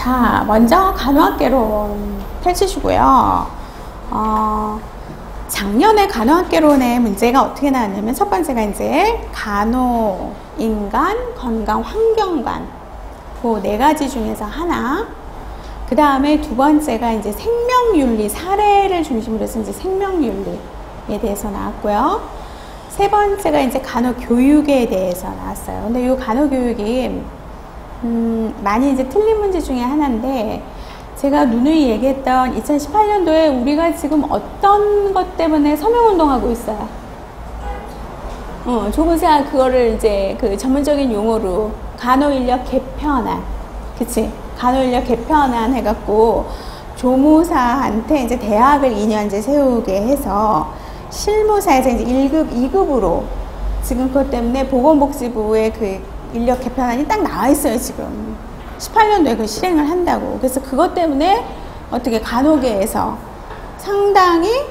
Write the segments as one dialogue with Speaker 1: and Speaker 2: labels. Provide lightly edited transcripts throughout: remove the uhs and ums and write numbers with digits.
Speaker 1: 자, 먼저 간호학개론 펼치시고요. 작년에 간호학개론의 문제가 어떻게 나왔냐면 첫 번째가 이제 간호, 인간, 건강, 환경관 그 네 가지 중에서 하나. 그 다음에 두 번째가 이제 생명윤리, 사례를 중심으로 해서 이제 생명윤리에 대해서 나왔고요. 세 번째가 이제 간호교육에 대해서 나왔어요. 근데 이 간호교육이 많이 이제 틀린 문제 중에 하나인데, 제가 누누이 얘기했던 2018년도에 우리가 지금 어떤 것 때문에 서명운동하고 있어요. 조무사 그거를 이제 그 전문적인 용어로 간호인력 개편안, 그치? 간호인력 개편안 해갖고 조무사한테 이제 대학을 2년제 세우게 해서 실무사에서 이제 1급, 2급으로 지금 그것 때문에 보건복지부의 그 인력 개편안이 딱 나와 있어요, 지금. 18년도에 그 실행을 한다고. 그래서 그것 때문에 어떻게 간호계에서 상당히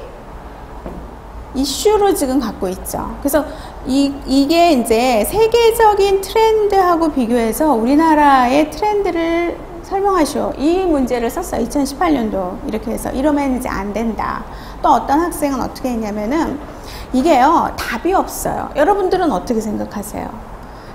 Speaker 1: 이슈로 지금 갖고 있죠. 그래서 이게 이제 세계적인 트렌드하고 비교해서 우리나라의 트렌드를 설명하시오. 이 문제를 썼어요. 2018년도 이렇게 해서. 이러면 이제 안 된다. 또 어떤 학생은 어떻게 했냐면은 이게요, 답이 없어요. 여러분들은 어떻게 생각하세요?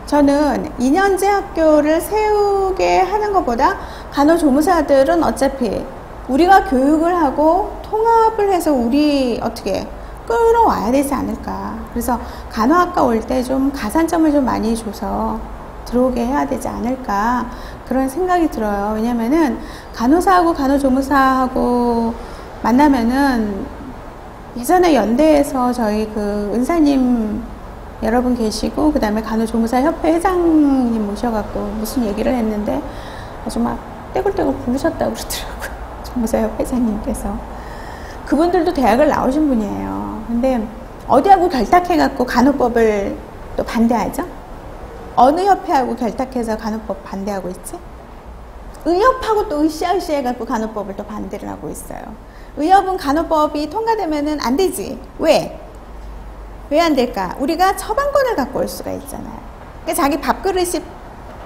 Speaker 1: 저는 2년제 학교를 세우게 하는 것보다 간호조무사들은 어차피 우리가 교육을 하고 통합을 해서 우리 어떻게 끌어와야 되지 않을까. 그래서 간호학과 올 때 좀 가산점을 좀 많이 줘서 들어오게 해야 되지 않을까, 그런 생각이 들어요. 왜냐면은 간호사하고 간호조무사하고 만나면은 예전에 연대에서 저희 그 은사님 여러분 계시고, 그 다음에 간호조무사협회 회장님 모셔갖고 무슨 얘기를 했는데 아주 막 떼굴떼굴 부르셨다고 그러더라고요. 조무사협회 회장님께서. 그분들도 대학을 나오신 분이에요. 근데 어디하고 결탁해갖고 간호법을 또 반대하죠? 어느 협회하고 결탁해서 간호법 반대하고 있지? 의협하고 또 으쌰으쌰 해갖고 간호법을 또 반대를 하고 있어요. 의협은 간호법이 통과되면은 안 되지. 왜? 왜 안 될까? 우리가 처방권을 갖고 올 수가 있잖아요. 그러니까 자기 밥그릇이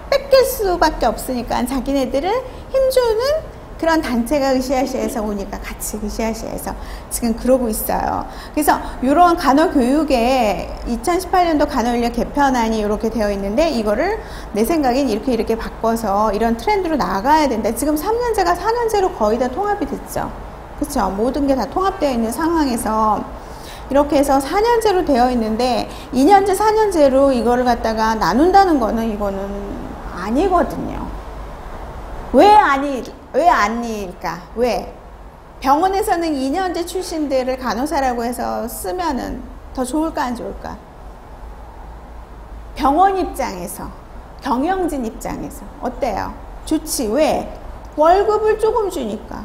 Speaker 1: 뺏길 수밖에 없으니까 자기네들을 힘주는 그런 단체가 으쌰으쌰해서 오니까 같이 으쌰으쌰해서 지금 그러고 있어요. 그래서 이런 간호교육에 2018년도 간호인력 개편안이 이렇게 되어 있는데, 이거를 내 생각엔 이렇게 바꿔서 이런 트렌드로 나가야 된다. 지금 3년제가 4년제로 거의 다 통합이 됐죠. 그렇죠? 모든 게 다 통합되어 있는 상황에서 이렇게 해서 4년제로 되어 있는데 2년제, 4년제로 이거를 갖다가 나눈다는 거는 이거는 아니거든요. 왜 아닐까? 왜? 병원에서는 2년제 출신들을 간호사라고 해서 쓰면은 더 좋을까, 안 좋을까? 병원 입장에서, 경영진 입장에서 어때요? 좋지. 왜? 월급을 조금 주니까.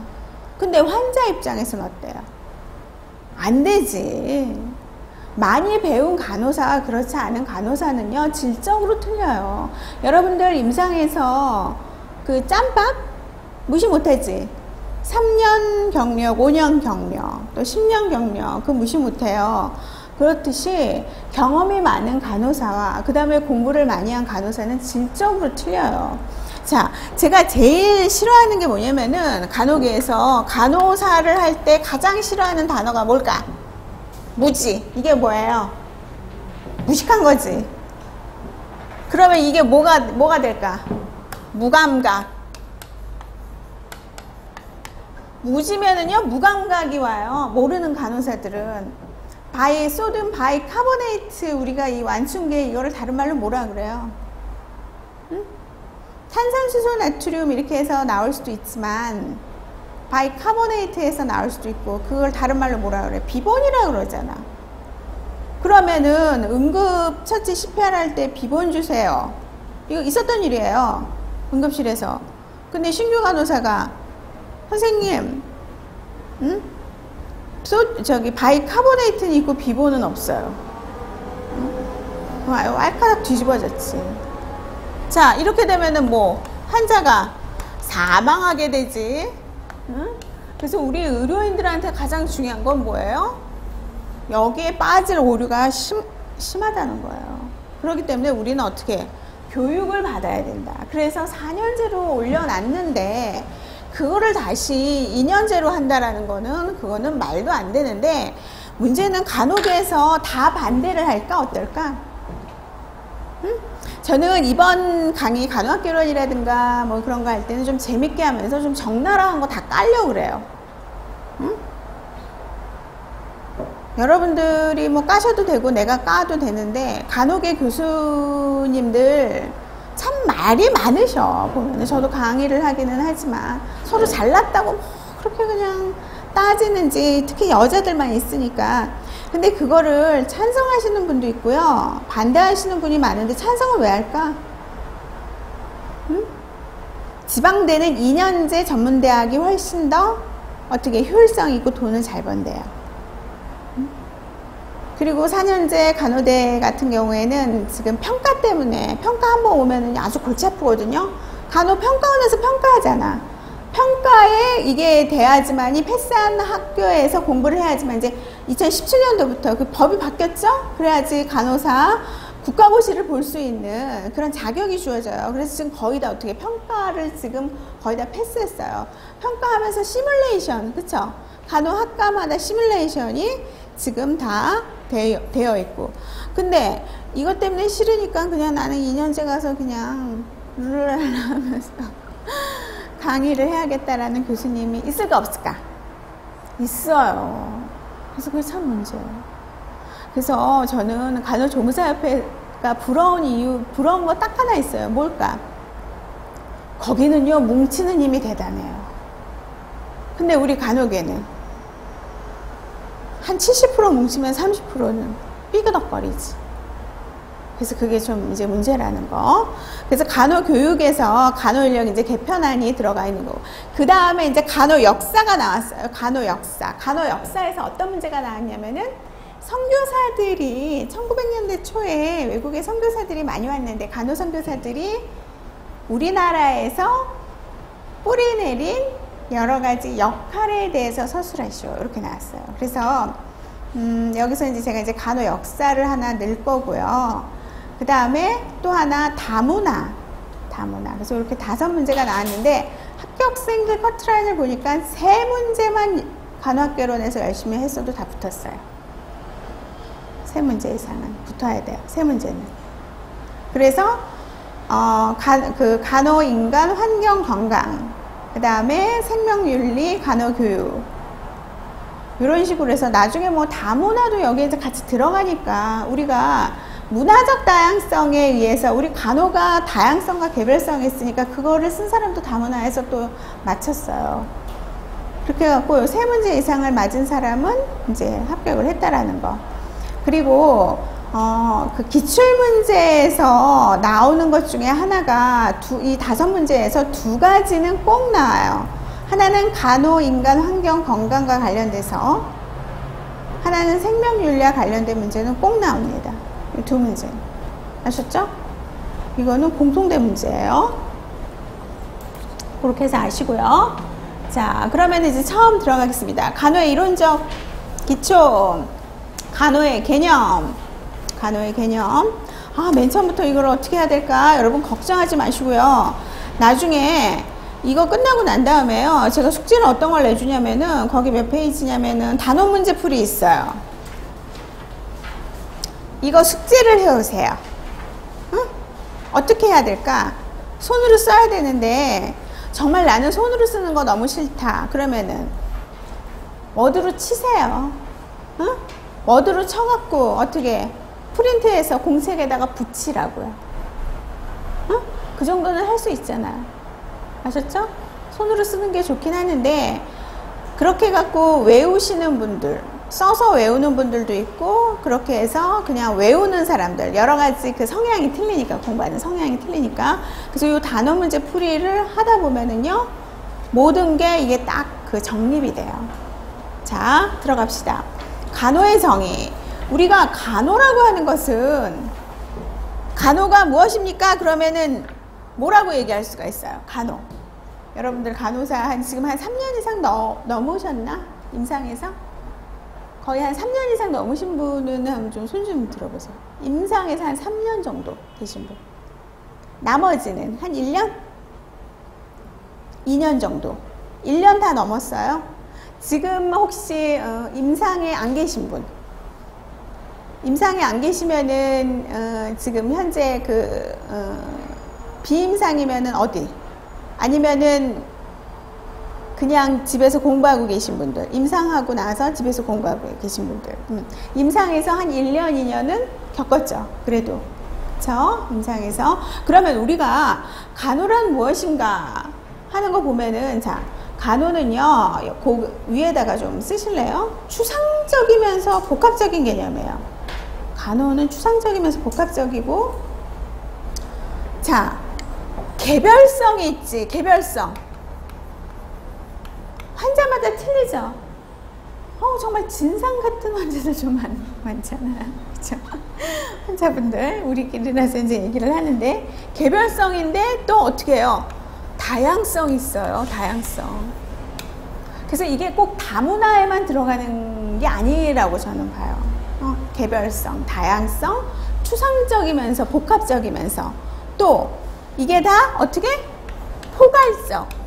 Speaker 1: 근데 환자 입장에서는 어때요? 안 되지. 많이 배운 간호사와 그렇지 않은 간호사는요, 질적으로 틀려요. 여러분들 임상에서 그 짬밥 무시 못하지? 3년 경력, 5년 경력, 또 10년 경력, 그거 무시 못해요. 그렇듯이 경험이 많은 간호사와 그 다음에 공부를 많이 한 간호사는 질적으로 틀려요. 자, 제가 제일 싫어하는 게 뭐냐면은 간호계에서 간호사를 할 때 가장 싫어하는 단어가 뭘까? 무지. 이게 뭐예요? 무식한 거지. 그러면 이게 뭐가 될까? 무감각. 무지면은요, 무감각이 와요. 모르는 간호사들은. 소듐 바이카보네이트, 우리가 이 완충계 이거를 다른 말로 뭐라 그래요? 응? 탄산수소 나트륨 이렇게 해서 나올 수도 있지만 바이카보네이트에서 나올 수도 있고, 그걸 다른 말로 뭐라 그래? 비본이라 그러잖아. 그러면은 응급처치 CPR 할 때 비본 주세요. 이거 있었던 일이에요. 응급실에서. 근데 신규 간호사가 선생님, 응? 바이카보네이트는 있고 비본은 없어요. 응? 알카락 뒤집어졌지. 자, 이렇게 되면은 뭐 환자가 사망하게 되지. 응? 그래서 우리 의료인들한테 가장 중요한 건 뭐예요? 여기에 빠질 오류가 심하다는 거예요. 그렇기 때문에 우리는 어떻게 교육을 받아야 된다. 그래서 4년제로 올려놨는데 그거를 다시 2년제로 한다라는 거는 그거는 말도 안 되는데, 문제는 간호계에서 다 반대를 할까 어떨까? 응? 저는 이번 강의 간호학개론이라든가 뭐 그런 거 할 때는 좀 재밌게 하면서 좀 적나라한 거 다 깔려고 그래요. 응? 여러분들이 뭐 까셔도 되고 내가 까도 되는데, 간호계 교수님들 참 말이 많으셔. 보면 저도 강의를 하기는 하지만 서로 잘났다고 뭐 그렇게 그냥 따지는지, 특히 여자들만 있으니까. 근데 그거를 찬성하시는 분도 있고요, 반대하시는 분이 많은데 찬성을 왜 할까? 응? 지방대는 2년제 전문대학이 훨씬 더 어떻게 효율성 있고 돈을 잘 번대요. 응? 그리고 4년제 간호대 같은 경우에는 지금 평가 때문에, 평가 한번 오면은 아주 골치 아프거든요. 간호평가원에서 평가하잖아. 평가에 이게 돼야지만이 패스한 학교에서 공부를 해야지만, 이제 2017년도부터 그 법이 바뀌었죠? 그래야지 간호사 국가고시를 볼 수 있는 그런 자격이 주어져요. 그래서 지금 거의 다 어떻게 평가를 지금 거의 다 패스했어요. 평가하면서 시뮬레이션, 그쵸? 간호학과마다 시뮬레이션이 지금 다 되어 있고. 근데 이것 때문에 싫으니까 그냥 나는 2년제 가서 그냥 룰랄라 하면서 강의를 해야겠다라는 교수님이 있을까 없을까? 있어요. 그래서 그게 참 문제예요. 그래서 저는 간호조무사협회가 부러운 거 딱 하나 있어요. 뭘까? 거기는요, 뭉치는 힘이 대단해요. 근데 우리 간호계는 한 70% 뭉치면 30%는 삐그덕거리지. 그래서 그게 좀 이제 문제라는 거. 그래서 간호교육에서 간호인력 이제 개편안이 들어가 있는 거고. 그 다음에 이제 간호역사가 나왔어요. 간호역사. 간호역사에서 어떤 문제가 나왔냐면은, 선교사들이 1900년대 초에 외국의 선교사들이 많이 왔는데, 간호 선교사들이 우리나라에서 뿌리 내린 여러 가지 역할에 대해서 서술하시오. 이렇게 나왔어요. 그래서 여기서 이제 제가 이제 간호 역사를 하나 넣을 거고요. 그 다음에 또 하나 다문화. 그래서 이렇게 5문제가 나왔는데, 합격생들 커트라인을 보니까 3문제만 간호학개론에서 열심히 했어도 다 붙었어요. 3문제 이상은 붙어야 돼요. 3문제는. 그래서 간호인간 환경 건강, 그 다음에 생명윤리, 간호교육, 이런 식으로 해서 나중에 뭐 다문화도 여기에 같이 들어가니까, 우리가 문화적 다양성에 의해서 우리 간호가 다양성과 개별성이 있으니까 그거를 쓴 사람도 다문화에서 또 맞췄어요. 그렇게 해갖고 3문제 이상을 맞은 사람은 이제 합격을 했다라는 거. 그리고 그 기출문제에서 나오는 것 중에 하나가 이 5문제에서 2가지는 꼭 나와요. 하나는 간호, 인간, 환경, 건강과 관련돼서, 하나는 생명윤리와 관련된 문제는 꼭 나옵니다. 이 2문제. 아셨죠? 이거는 공통된 문제예요. 그렇게 해서 아시고요. 자, 그러면 이제 처음 들어가겠습니다. 간호의 이론적 기초, 간호의 개념. 맨 처음부터 이걸 어떻게 해야 될까? 여러분 걱정하지 마시고요. 나중에 이거 끝나고 난 다음에요, 제가 숙제는 어떤 걸 내주냐면은, 거기 몇 페이지냐면은 단원 문제 풀이 있어요. 이거 숙제를 해오세요. 응? 어떻게 해야 될까? 손으로 써야 되는데, 정말 나는 손으로 쓰는 거 너무 싫다. 그러면은 워드로 치세요. 응? 워드로 쳐갖고 어떻게 프린트해서 공책에다가 붙이라고요. 응? 그 정도는 할 수 있잖아요. 아셨죠? 손으로 쓰는 게 좋긴 하는데, 그렇게 갖고 외우시는 분들, 써서 외우는 분들도 있고, 그렇게 해서 그냥 외우는 사람들, 여러 가지 그 성향이 틀리니까, 공부하는 성향이 틀리니까. 그래서 이 단어 문제 풀이를 하다 보면은요, 모든 게 이게 딱 그 정립이 돼요. 자, 들어갑시다. 간호의 정의. 우리가 간호라고 하는 것은, 간호가 무엇입니까? 그러면은 뭐라고 얘기할 수가 있어요? 간호. 여러분들 간호사 지금 한 3년 이상 넘으셨나? 임상에서? 거의 한 3년 이상 넘으신 분은 좀 손 좀 들어보세요. 임상에서 한 3년 정도 되신 분. 나머지는 한 1년? 2년 정도. 1년 다 넘었어요. 지금 혹시 임상에 안 계신 분, 임상에 안 계시면은 지금 현재 비임상이면은 어디? 아니면은 그냥 집에서 공부하고 계신 분들, 임상하고 나서 집에서 공부하고 계신 분들, 임상에서 한 1년, 2년은 겪었죠. 그래도 그쵸? 임상에서. 그러면 우리가 간호란 무엇인가 하는 거 보면은, 자, 간호는요, 위에다가 좀 쓰실래요? 추상적이면서 복합적인 개념이에요. 간호는 추상적이면서 복합적이고, 자, 개별성이 있지. 개별성. 환자마다 틀리죠. 정말 진상 같은 환자들 좀 많잖아요. 그쵸? 환자분들 우리끼리 나서 이제 얘기를 하는데, 개별성인데 또 어떻게 해요? 다양성이 있어요. 다양성. 그래서 이게 꼭 다문화에만 들어가는 게 아니라고 저는 봐요. 개별성, 다양성, 추상적이면서 복합적이면서 또 이게 다 어떻게? 포괄적.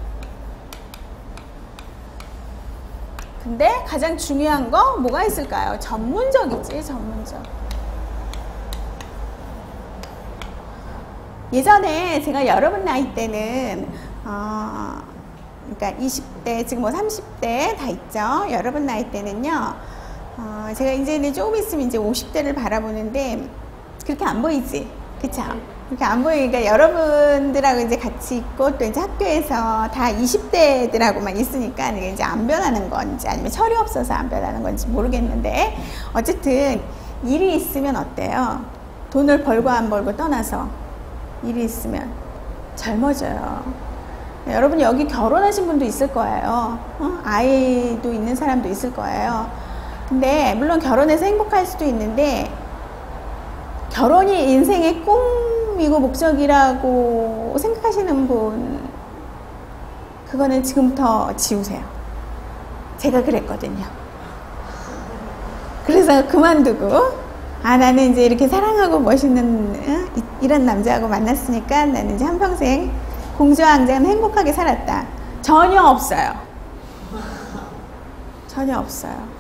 Speaker 1: 근데 가장 중요한 거 뭐가 있을까요? 전문적이지, 전문적. 예전에 제가 여러분 나이 때는 그러니까 20대, 지금 뭐 30대 다 있죠. 여러분 나이 때는요. 제가 이제는 조금 있으면 이제 50대를 바라보는데 그렇게 안 보이지, 그쵸? 그렇게 안 보이니까 여러분들하고 이제 같이 있고 또 이제 학교에서 다 20대들하고만 있으니까 이제 안 변하는 건지 아니면 철이 없어서 안 변하는 건지 모르겠는데, 어쨌든 일이 있으면 어때요? 돈을 벌고 안 벌고 떠나서 일이 있으면 젊어져요. 여러분 여기 결혼하신 분도 있을 거예요. 아이도 있는 사람도 있을 거예요. 근데 물론 결혼해서 행복할 수도 있는데, 결혼이 인생의 꿈이고 목적이라고 생각하시는 분, 그거는 지금부터 지우세요. 제가 그랬거든요. 그래서 그만두고, 나는 이제 이렇게 사랑하고 멋있는 이런 남자하고 만났으니까 나는 이제 한평생 공주와 앙자는 행복하게 살았다. 전혀 없어요. 전혀 없어요.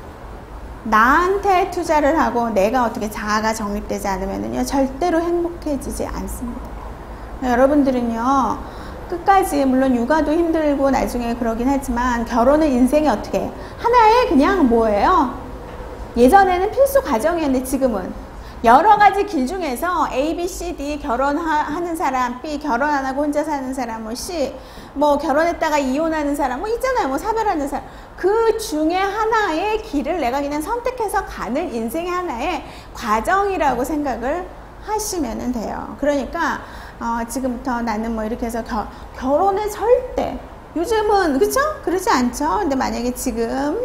Speaker 1: 나한테 투자를 하고 내가 어떻게 자아가 정립되지 않으면요 절대로 행복해지지 않습니다. 여러분들은요 끝까지, 물론 육아도 힘들고 나중에 그러긴 하지만, 결혼은 인생이 어떻게 하나의 그냥 뭐예요? 예전에는 필수 과정이었는데 지금은 여러 가지 길 중에서 A, B, C, D, 결혼하는 사람, B, 결혼 안 하고 혼자 사는 사람, 뭐 C, 뭐 결혼했다가 이혼하는 사람, 뭐 있잖아요. 뭐 사별하는 사람. 그 중에 하나의 길을 내가 그냥 선택해서 가는 인생의 하나의 과정이라고 생각을 하시면 돼요. 그러니까 지금부터 나는 뭐 이렇게 해서 결혼을 절대, 요즘은 그쵸? 그러지 않죠? 근데 만약에 지금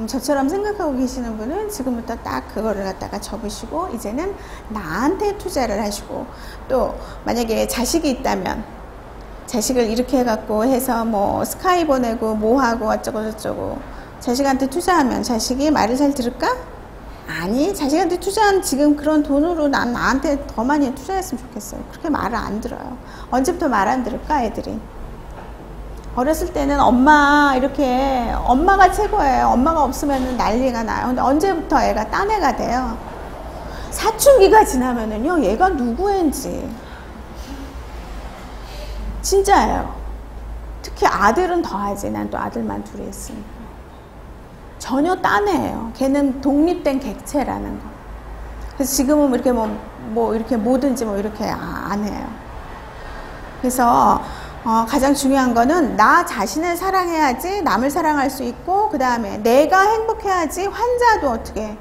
Speaker 1: 저처럼 생각하고 계시는 분은 지금부터 딱 그거를 갖다가 접으시고 이제는 나한테 투자를 하시고, 또 만약에 자식이 있다면 자식을 이렇게 해갖고 해서 뭐 스카이 보내고 뭐 하고 어쩌고 저쩌고 자식한테 투자하면 자식이 말을 잘 들을까? 아니, 자식한테 투자한 지금 그런 돈으로 나한테 더 많이 투자했으면 좋겠어요. 그렇게 말을 안 들어요. 언제부터 말 안 들을까 애들이? 어렸을 때는 엄마, 이렇게 엄마가 최고예요. 엄마가 없으면 난리가 나요. 근데 언제부터 애가 딴 애가 돼요? 사춘기가 지나면은요 얘가 누구인지, 진짜예요. 특히 아들은 더하지. 난 또 아들만 둘이 있으니까 전혀 딴 애예요. 걔는 독립된 객체라는 거. 그래서 지금은 이렇게 뭐 이렇게 뭐든지 뭐 이렇게 안 해요. 그래서 가장 중요한 거는 나 자신을 사랑해야지 남을 사랑할 수 있고, 그 다음에 내가 행복해야지 환자도 어떻게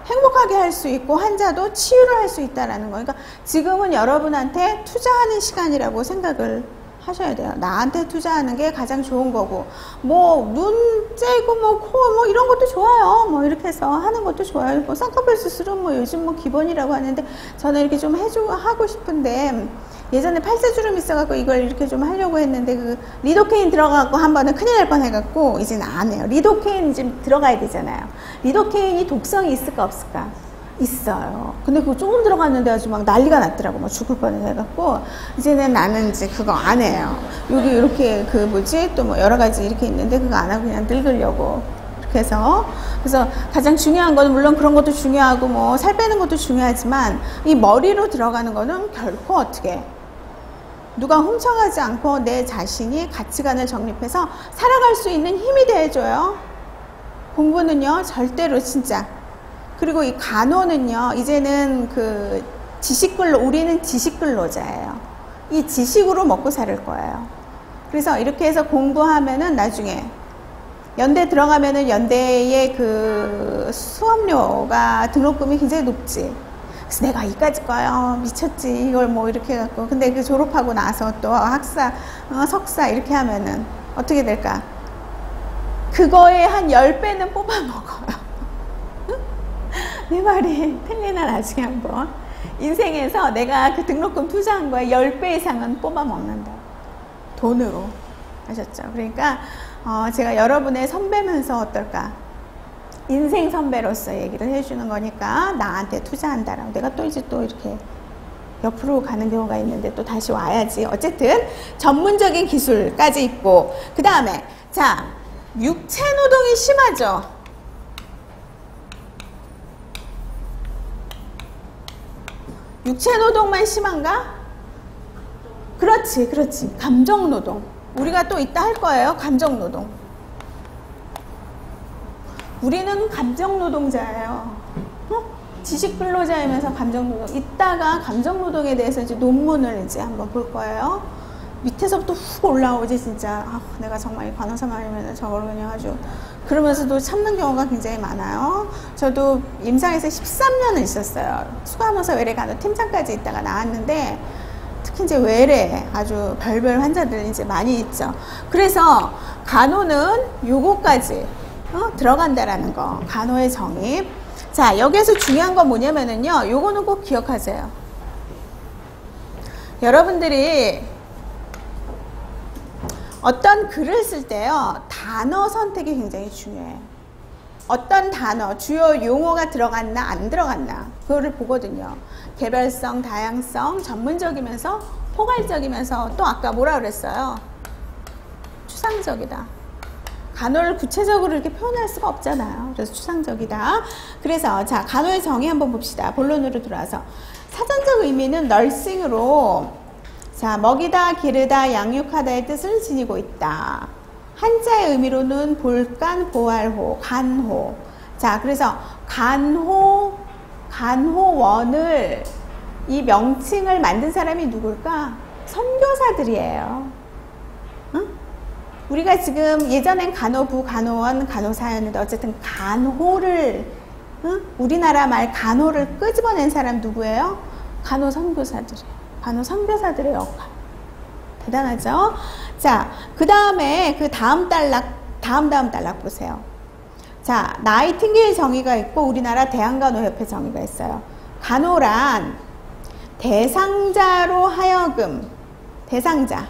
Speaker 1: 행복하게 할 수 있고 환자도 치유를 할 수 있다는 거. 그러니까 지금은 여러분한테 투자하는 시간이라고 생각을 하셔야 돼요. 나한테 투자하는 게 가장 좋은 거고, 뭐 눈 째고 뭐 코 뭐 이런 것도 좋아요. 뭐 이렇게 해서 하는 것도 좋아요. 뭐 쌍꺼풀 수술은 뭐 요즘 뭐 기본이라고 하는데, 저는 이렇게 좀 하고 싶은데, 예전에 팔자주름 있어갖고 이걸 이렇게 좀 하려고 했는데, 그 리도케인 들어가고 한 번은 큰일 날 뻔해갖고 이제는 안 해요. 리도케인 좀 들어가야 되잖아요. 리도케인이 독성이 있을까 없을까? 있어요. 근데 그거 조금 들어갔는데 아주 막 난리가 났더라고. 막 죽을 뻔해갖고 이제는 나는 이제 그거 안 해요. 여기 이렇게 그 뭐지 또 뭐 여러 가지 이렇게 있는데 그거 안 하고 그냥 늙으려고 이렇게 해서. 그래서 가장 중요한 거는 물론 그런 것도 중요하고 뭐 살 빼는 것도 중요하지만 이 머리로 들어가는 거는 결코 어떻게 누가 훔쳐가지 않고 내 자신이 가치관을 정립해서 살아갈 수 있는 힘이 돼줘요. 공부는요 절대로 진짜. 그리고 이 간호는요 이제는 그 우리는 지식근로자예요. 이 지식으로 먹고 살 거예요. 그래서 이렇게 해서 공부하면은 나중에 연대 들어가면은 연대의 그 수업료가 등록금이 굉장히 높지. 그래서 내가 이까지 거요 미쳤지 이걸 뭐 이렇게 해갖고. 근데 그 졸업하고 나서 또 학사 석사 이렇게 하면은 어떻게 될까? 그거의 한 10배는 뽑아 먹어요. 내 말이 틀리나 나중에 한번. 인생에서 내가 그 등록금 투자한 거에 10배 이상은 뽑아 먹는다. 돈으로. 아셨죠? 그러니까 제가 여러분의 선배면서 어떨까? 인생 선배로서 얘기를 해주는 거니까 나한테 투자한다라고. 내가 또 이제 또 이렇게 옆으로 가는 경우가 있는데 또 다시 와야지. 어쨌든 전문적인 기술까지 있고, 그 다음에 자 육체 노동이 심하죠. 육체 노동만 심한가? 그렇지, 그렇지. 감정 노동. 우리가 또 이따 할 거예요. 감정 노동. 우리는 감정 노동자예요. 지식 근로자이면서 감정 노동. 이따가 감정 노동에 대해서 이제 논문을 이제 한번 볼 거예요. 밑에서부터 훅 올라오지 진짜. 내가 정말 이 간호사만 아니면 저걸 그냥 아주. 그러면서도 참는 경우가 굉장히 많아요. 저도 임상에서 13년을 있었어요. 수간호사 외래 간호 팀장까지 있다가 나왔는데 특히 이제 외래 아주 별별 환자들 이제 많이 있죠. 그래서 간호는 요거까지 들어간다라는 거. 간호의 정의. 자, 여기에서 중요한 건 뭐냐면은요. 요거는 꼭 기억하세요. 여러분들이 어떤 글을 쓸 때요. 단어 선택이 굉장히 중요해요. 어떤 단어, 주요 용어가 들어갔나 안 들어갔나 그거를 보거든요. 개별성, 다양성, 전문적이면서 포괄적이면서 또 아까 뭐라 그랬어요? 추상적이다. 간호를 구체적으로 이렇게 표현할 수가 없잖아요. 그래서 추상적이다. 그래서 자 간호의 정의 한번 봅시다. 본론으로 들어와서 사전적 의미는 널싱으로 자 먹이다, 기르다, 양육하다의 뜻을 지니고 있다. 한자의 의미로는 볼간, 보활호, 간호. 자 그래서 간호원을 이 명칭을 만든 사람이 누굴까? 선교사들이에요. 응? 우리가 지금 예전엔 간호부, 간호원, 간호사였는데 어쨌든 간호를 우리나라 말 간호를 끄집어낸 사람 누구예요? 간호선교사들이에요. 간호선교사들의 역할. 대단하죠? 자, 그 다음에 그 다음 단락 보세요. 자, 나이팅게일 정의가 있고 우리나라 대한간호협회 정의가 있어요. 간호란 대상자로 하여금, 대상자,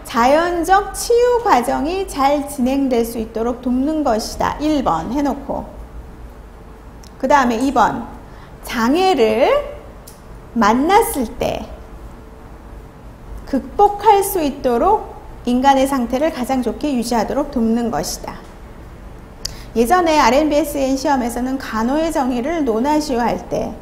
Speaker 1: 자연적 치유 과정이 잘 진행될 수 있도록 돕는 것이다. 1번 해놓고. 그 다음에 2번 장애를 만났을 때 극복할 수 있도록 인간의 상태를 가장 좋게 유지하도록 돕는 것이다. 예전에 RNBSN 시험에서는 간호의 정의를 논하시오 할 때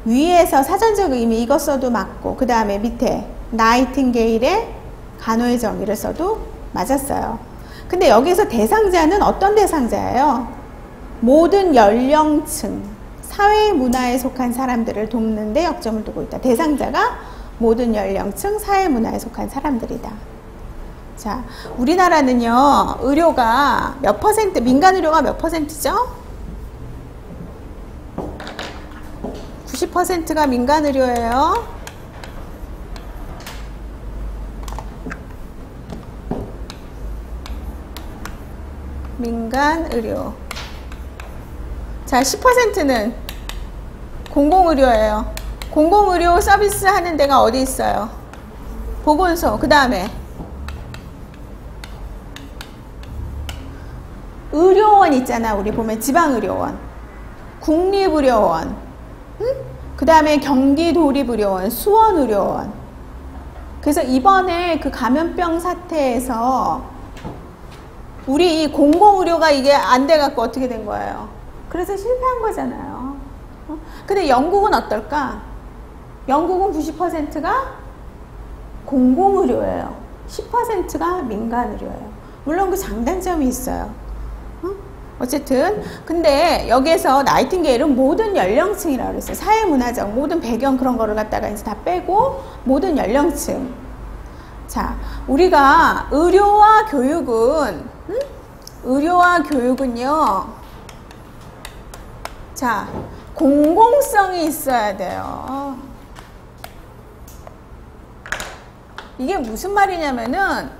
Speaker 1: 위에서 사전적 의미 이것 써도 맞고 그 다음에 밑에 나이팅게일의 간호의 정의를 써도 맞았어요. 근데 여기서 대상자는 어떤 대상자예요? 모든 연령층, 사회 문화에 속한 사람들을 돕는 데 역점을 두고 있다. 대상자가 모든 연령층, 사회 문화에 속한 사람들이다. 자, 우리나라는요, 의료가 몇 퍼센트, 민간 의료가 몇 퍼센트죠? 90%가 민간 의료예요. 민간 의료. 자, 10%는 공공의료예요. 공공의료 서비스 하는 데가 어디 있어요? 보건소. 그 다음에 의료원 있잖아. 우리 보면 지방의료원. 국립의료원, 그 다음에 경기도립의료원, 수원의료원. 그래서 이번에 그 감염병 사태에서 우리 이 공공의료가 이게 안 돼갖고 어떻게 된 거예요? 그래서 실패한 거잖아요. 근데 영국은 어떨까? 영국은 90%가 공공의료예요. 10%가 민간의료예요. 물론 그 장단점이 있어요. 어쨌든 근데 여기에서 나이팅게일은 모든 연령층이라고 그랬어요. 사회문화적 모든 배경 그런 거를 갖다가 이제 다 빼고 모든 연령층. 자, 우리가 의료와 교육은 의료와 교육은요. 자, 공공성이 있어야 돼요. 이게 무슨 말이냐면은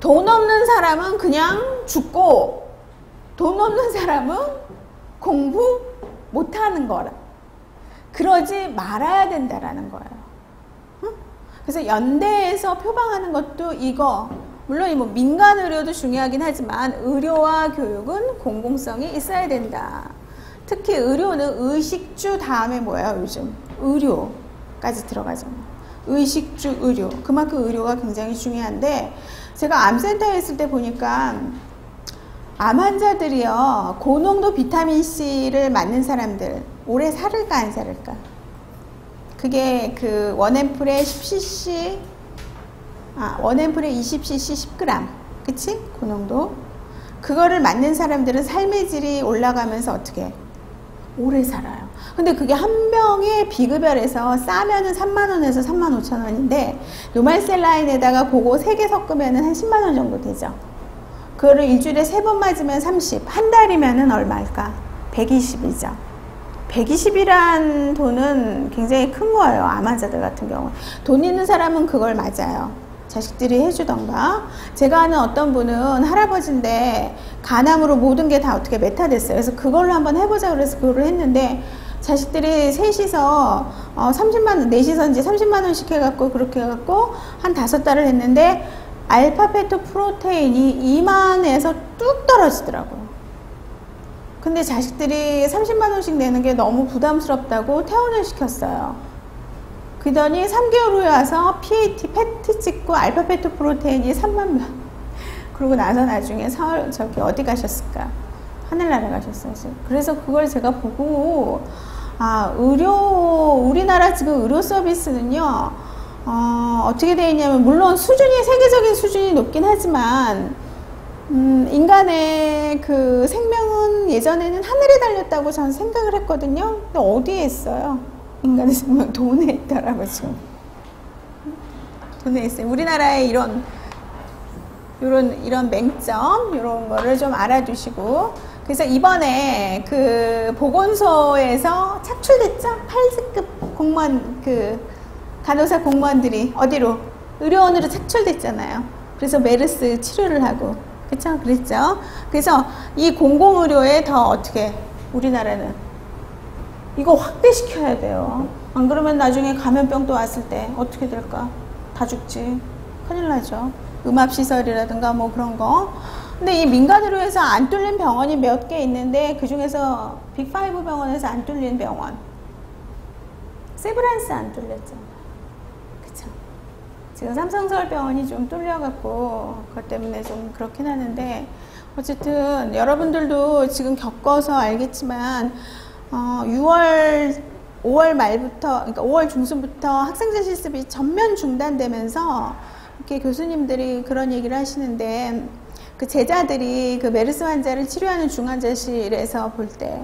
Speaker 1: 돈 없는 사람은 그냥 죽고 돈 없는 사람은 공부 못하는 거라. 그러지 말아야 된다라는 거예요. 그래서 연대에서 표방하는 것도 이거. 물론 뭐 민간 의료도 중요하긴 하지만 의료와 교육은 공공성이 있어야 된다. 특히 의료는 의식주 다음에 뭐예요? 요즘 의료까지 들어가잖아요. 의식주 의료. 그만큼 의료가 굉장히 중요한데 제가 암센터에 있을 때 보니까 암 환자들이요. 고농도 비타민C를 맞는 사람들 오래 살을까 안 살을까? 그게 그 원앰플에 10cc 원앰플에 20cc 10g 그치? 고농도 그거를 맞는 사람들은 삶의 질이 올라가면서 어떻게 오래 살아요. 근데 그게 한 병에 비급여에서 싸면은 3만원에서 35,000원인데 노말셀라인에다가 그거 3개 섞으면은 한 10만원 정도 되죠. 그거를 일주일에 3번 맞으면 30, 한 달이면은 얼마일까? 120이죠. 120이란 돈은 굉장히 큰 거예요. 암 환자들 같은 경우. 돈 있는 사람은 그걸 맞아요. 자식들이 해주던가. 제가 아는 어떤 분은 할아버지인데 간암으로 모든 게 다 어떻게 메타됐어요. 그래서 그걸로 한번 해보자 그래서 그거를 했는데 자식들이 셋이서 30만원, 넷이서 이제 30만원씩 해갖고 그렇게 해갖고 한 5달을 했는데 알파페토 프로테인이 2만에서 뚝 떨어지더라고요. 근데 자식들이 30만원씩 내는 게 너무 부담스럽다고 퇴원을 시켰어요. 그러더니 3개월 후에 와서 PAT, PET 찍고 알파페토 프로테인이 3만 명. 그러고 나서 나중에 저기 어디 가셨을까? 하늘나라 가셨어요. 그래서 그걸 제가 보고 우리나라 지금 의료 서비스는요. 어떻게 되어 있냐면 물론 수준이 세계적인 수준이 높긴 하지만 인간의 그 생명은 예전에는 하늘에 달렸다고 저는 생각을 했거든요. 근데 어디에 있어요? 인간의 생명 돈에 있더라고요. 지금 돈에 있어요. 우리나라의 이런 맹점 이런 거를 좀 알아두시고 그래서 이번에 그 보건소에서 착출됐죠? 8직급 공무원 그 간호사 공무원들이 어디로? 의료원으로 착출됐잖아요. 그래서 메르스 치료를 하고 그쵸? 그랬죠? 그래서 이 공공의료에 더 어떻게 우리나라는 이거 확대시켜야 돼요. 안 그러면 나중에 감염병 또 왔을 때 어떻게 될까? 다 죽지. 큰일 나죠. 음압시설이라든가 뭐 그런 거. 근데 이 민간의료에서 안 뚫린 병원이 몇 개 있는데 그 중에서 빅5 병원에서 안 뚫린 병원. 세브란스 안 뚫렸잖아요. 그쵸? 지금 삼성서울병원이 좀 뚫려갖고 그것 때문에 좀 그렇긴 하는데 어쨌든 여러분들도 지금 겪어서 알겠지만 5월 말부터 그러니까 5월 중순부터 학생제 실습이 전면 중단되면서 이렇게 교수님들이 그런 얘기를 하시는데 그 제자들이 그 메르스 환자를 치료하는 중환자실에서 볼 때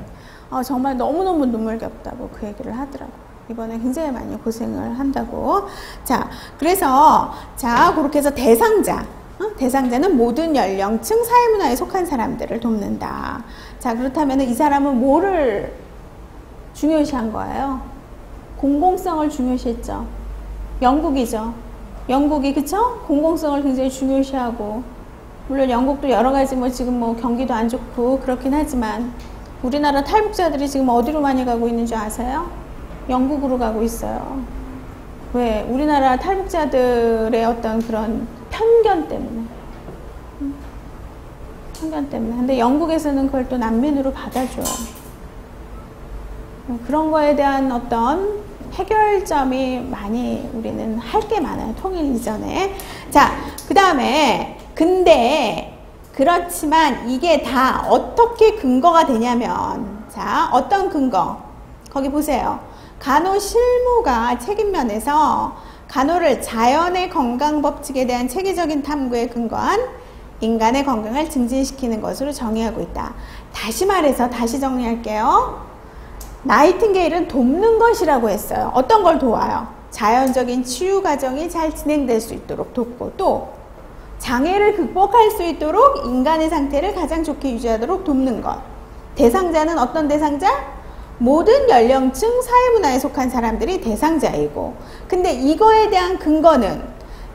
Speaker 1: 정말 너무너무 눈물겹다고 그 얘기를 하더라고요. 이번에 굉장히 많이 고생을 한다고. 자, 그래서 자 그렇게 해서 대상자 대상자는 모든 연령층 사회문화에 속한 사람들을 돕는다. 자 그렇다면 이 사람은 뭐를 중요시한 거예요? 공공성을 중요시했죠. 영국이죠. 영국이 그쵸? 공공성을 굉장히 중요시하고 물론 영국도 여러 가지 뭐 지금 뭐 경기도 안 좋고 그렇긴 하지만 우리나라 탈북자들이 지금 어디로 많이 가고 있는 줄 아세요? 영국으로 가고 있어요. 왜? 우리나라 탈북자들의 어떤 그런 편견 때문에. 편견 때문에. 근데 영국에서는 그걸 또 난민으로 받아줘요. 그런 거에 대한 어떤 해결점이 많이 우리는 할 게 많아요. 통일 이전에. 자, 그 다음에 근데 그렇지만 이게 다 어떻게 근거가 되냐면, 자, 어떤 근거? 거기 보세요. 간호 실무가 책임면에서 간호를 자연의 건강 법칙에 대한 체계적인 탐구에 근거한 인간의 건강을 증진시키는 것으로 정의하고 있다. 다시 말해서 다시 정리할게요. 나이팅게일은 돕는 것이라고 했어요. 어떤 걸 도와요? 자연적인 치유 과정이 잘 진행될 수 있도록 돕고, 또 장애를 극복할 수 있도록 인간의 상태를 가장 좋게 유지하도록 돕는 것. 대상자는 어떤 대상자? 모든 연령층 사회문화에 속한 사람들이 대상자이고, 근데 이거에 대한 근거는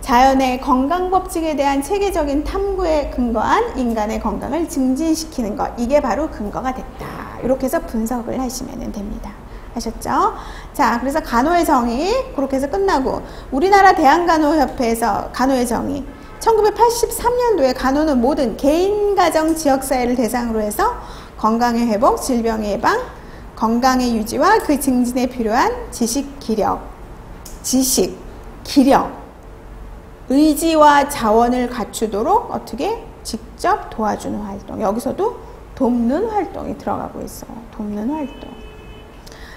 Speaker 1: 자연의 건강 법칙에 대한 체계적인 탐구에 근거한 인간의 건강을 증진시키는 것. 이게 바로 근거가 됐다. 이렇게 해서 분석을 하시면 됩니다. 아셨죠? 자, 그래서 간호의 정의 그렇게 해서 끝나고, 우리나라 대한간호협회에서 간호의 정의 1983년도에 간호는 모든 개인, 가정, 지역사회를 대상으로 해서 건강의 회복, 질병의 예방, 건강의 유지와 그 증진에 필요한 지식, 기력, 의지와 자원을 갖추도록 어떻게 직접 도와주는 활동. 여기서도 돕는 활동이 들어가고 있어요. 돕는 활동.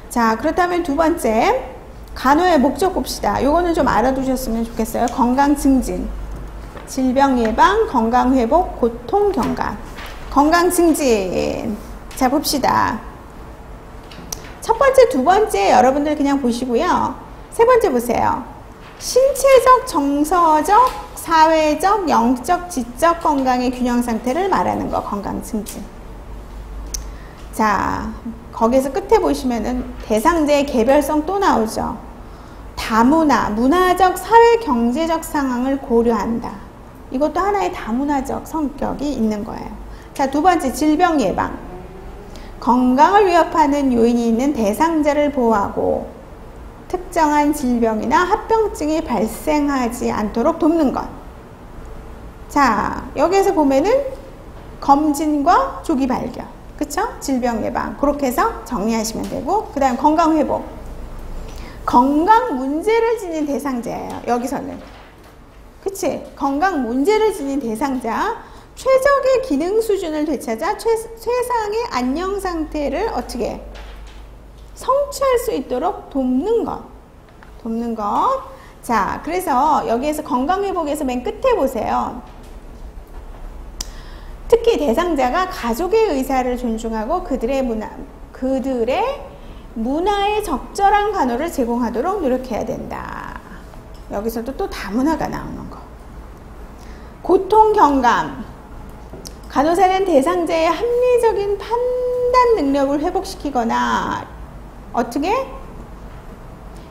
Speaker 1: 자, 그렇다면 두 번째, 간호의 목적 봅시다. 요거는 좀 알아두셨으면 좋겠어요. 건강 증진, 질병 예방, 건강 회복, 고통 경감. 건강 증진. 자, 봅시다. 첫 번째, 두 번째 여러분들 그냥 보시고요. 세 번째 보세요. 신체적, 정서적, 사회적, 영적, 지적 건강의 균형 상태를 말하는 거, 건강 증진. 자, 거기에서 끝에 보시면은 대상자의 개별성 또 나오죠. 다문화, 문화적, 사회, 경제적 상황을 고려한다. 이것도 하나의 다문화적 성격이 있는 거예요. 자, 두 번째, 질병 예방. 건강을 위협하는 요인이 있는 대상자를 보호하고 특정한 질병이나 합병증이 발생하지 않도록 돕는 것. 자, 여기에서 보면은 검진과 조기 발견, 그쵸? 질병 예방. 그렇게 해서 정리하시면 되고, 그 다음 건강 회복. 건강 문제를 지닌 대상자예요. 여기서는. 그치? 건강 문제를 지닌 대상자. 최적의 기능 수준을 되찾아 최상의 안녕 상태를 어떻게 성취할 수 있도록 돕는 것. 돕는 것. 자, 그래서 여기에서 건강회복에서 맨 끝에 보세요. 특히 대상자가 가족의 의사를 존중하고 그들의 문화에 적절한 간호를 제공하도록 노력해야 된다. 여기서도 또 다문화가 나오는 거. 고통 경감. 간호사는 대상자의 합리적인 판단 능력을 회복시키거나 어떻게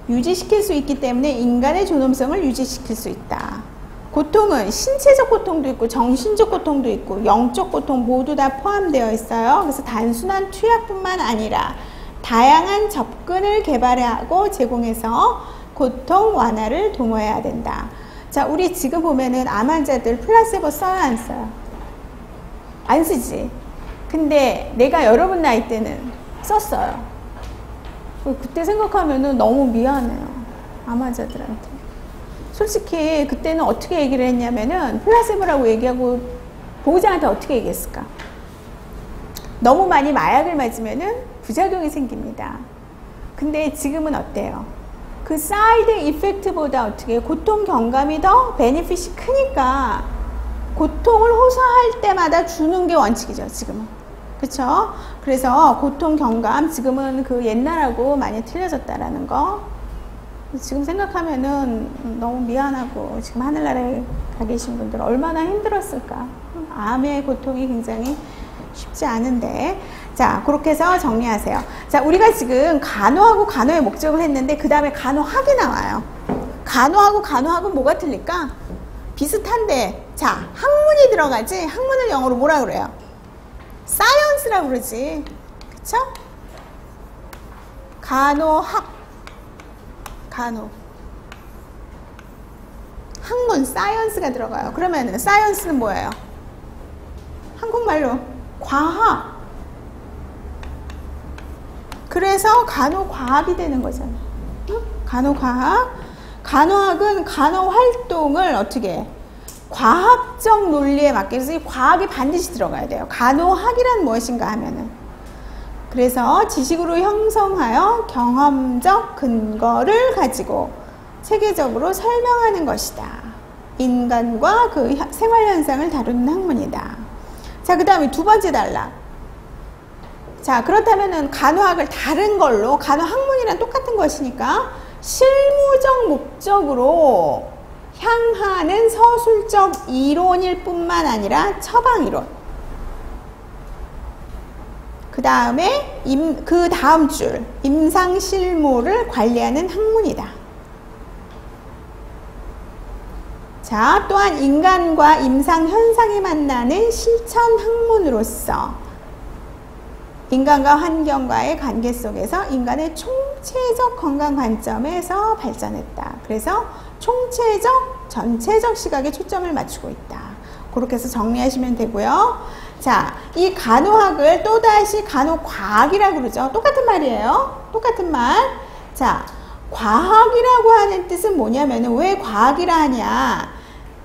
Speaker 1: 유지시킬 수 있기 때문에 인간의 존엄성을 유지시킬 수 있다. 고통은 신체적 고통도 있고 정신적 고통도 있고 영적 고통 모두 다 포함되어 있어요. 그래서 단순한 투약뿐만 아니라 다양한 접근을 개발하고 제공해서 고통 완화를 도모해야 된다. 자, 우리 지금 보면은 암 환자들 플라세보 써요, 안 써요? 안 쓰지. 근데 내가 여러분 나이 때는 썼어요. 그때 생각하면은 너무 미안해요. 암 환자들한테. 솔직히 그때는 어떻게 얘기를 했냐면은 플라세보라고 얘기하고 보호자한테 어떻게 얘기했을까? 너무 많이 마약을 맞으면은 부작용이 생깁니다. 근데 지금은 어때요? 그 사이드 이펙트보다 어떻게 고통 경감이 더 베니핏이 크니까 고통을 호소할 때마다 주는 게 원칙이죠, 지금은. 그쵸? 그래서 고통 경감, 지금은 그 옛날하고 많이 틀려졌다라는 거. 지금 생각하면은 너무 미안하고, 지금 하늘나라에 가 계신 분들 얼마나 힘들었을까. 암의 고통이 굉장히 쉽지 않은데. 자, 그렇게 해서 정리하세요. 자, 우리가 지금 간호하고 간호의 목적을 했는데, 그 다음에 간호학이 나와요. 간호하고 뭐가 틀릴까? 비슷한데, 자, 학문이 들어가지. 학문을 영어로 뭐라 그래요? 사이언스라고 그러지. 그쵸? 간호학. 학문, 사이언스가 들어가요. 그러면은, 사이언스는 뭐예요? 한국말로 과학. 그래서 간호과학이 되는 거잖아. 응? 간호과학. 간호학은 간호활동을 어떻게 해? 과학적 논리에 맞게 해서 이 과학이 반드시 들어가야 돼요. 간호학이란 무엇인가 하면은. 그래서 지식으로 형성하여 경험적 근거를 가지고 체계적으로 설명하는 것이다. 인간과 그 생활현상을 다루는 학문이다. 자, 그 다음에 두 번째 단락. 자, 그렇다면은 간호학을 다른 걸로, 간호학문이랑 똑같은 것이니까 실무적 목적으로 향하는 서술적 이론일 뿐만 아니라 처방이론. 그 다음에 그 다음 줄 임상실무를 관리하는 학문이다. 자, 또한 인간과 임상현상이 만나는 실천 학문으로서 인간과 환경과의 관계 속에서 인간의 총체적 건강 관점에서 발전했다. 그래서 총체적, 전체적 시각에 초점을 맞추고 있다. 그렇게 해서 정리하시면 되고요. 자, 이 간호학을 또다시 간호과학이라고 그러죠. 똑같은 말이에요. 똑같은 말. 자, 과학이라고 하는 뜻은 뭐냐면은 왜 과학이라 하냐.